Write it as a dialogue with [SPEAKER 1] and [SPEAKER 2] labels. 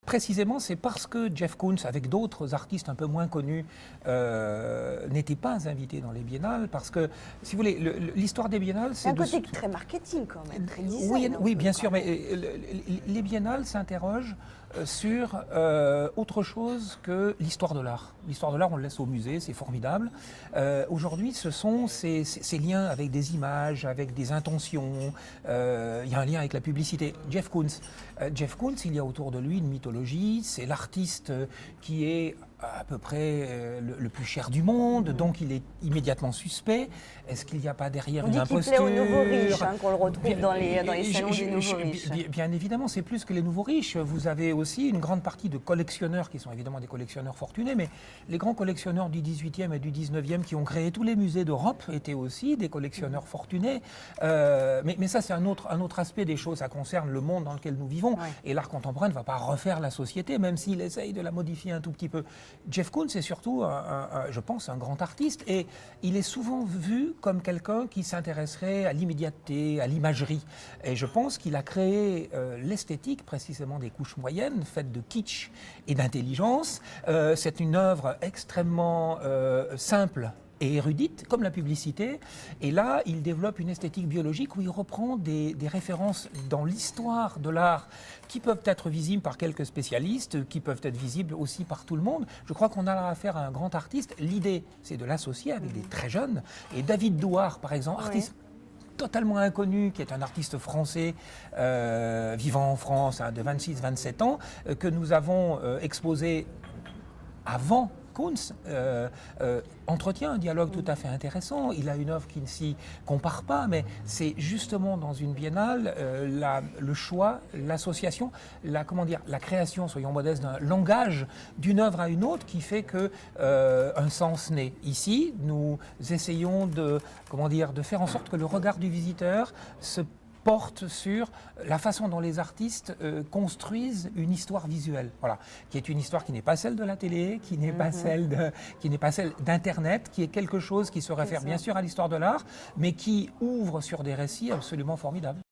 [SPEAKER 1] précisément, c'est parce que Jeff Koons, avec d'autres artistes un peu moins connus, n'était pas invité dans les biennales, parce que, si vous voulez, l'histoire des biennales,
[SPEAKER 2] c'est un côté très marketing quand même, très design.
[SPEAKER 1] Oui, bien sûr, mais les biennales s'interrogent sur autre chose que l'histoire de l'art. L'histoire de l'art, on le laisse au musée, c'est formidable. Aujourd'hui, ce sont ces liens avec des images, avec des intentions. Il y a un lien avec la publicité. Jeff Koons, il y a autour de lui une mythologie. C'est l'artiste qui est à peu près le plus cher du monde, donc il est immédiatement suspect. Est-ce qu'il n'y a pas derrière une imposture?
[SPEAKER 2] On dit qu'il plaît aux nouveaux riches, qu'on le retrouve dans les salons des nouveaux riches.
[SPEAKER 1] Bien évidemment, c'est plus que les nouveaux riches. Vous avez aussi une grande partie de collectionneurs qui sont évidemment des collectionneurs fortunés, mais les grands collectionneurs du 18e et du 19e qui ont créé tous les musées d'Europe étaient aussi des collectionneurs fortunés. Mais ça, c'est un autre aspect des choses. Ça concerne le monde dans lequel nous vivons. Ouais. Et l'art contemporain ne va pas refaire la société, même s'il essaye de la modifier un tout petit peu. Jeff Koons est surtout, je pense, un grand artiste, et il est souvent vu comme quelqu'un qui s'intéresserait à l'immédiateté, à l'imagerie. Et je pense qu'il a créé l'esthétique précisément des couches moyennes, faite de kitsch et d'intelligence. C'est une œuvre extrêmement simple et érudite, comme la publicité. Et là, il développe une esthétique biologique où il reprend des références dans l'histoire de l'art qui peuvent être visibles par quelques spécialistes, qui peuvent être visibles aussi par tout le monde. Je crois qu'on a affaire à un grand artiste. L'idée, c'est de l'associer avec des très jeunes. Et David Douard, par exemple, artiste totalement inconnu, qui est un artiste français vivant en France de 26-27 ans, que nous avons exposé avant Koons, entretient un dialogue tout à fait intéressant. Il a une œuvre qui ne s'y compare pas, mais c'est justement dans une biennale le choix, l'association, la création, soyons modestes, d'un langage d'une œuvre à une autre qui fait que un sens naît. Ici, nous essayons de faire en sorte que le regard du visiteur se porte sur la façon dont les artistes construisent une histoire visuelle, qui est une histoire qui n'est pas celle de la télé, qui n'est pas celle d'Internet, qui est quelque chose qui se réfère bien sûr à l'histoire de l'art, mais qui ouvre sur des récits absolument formidables.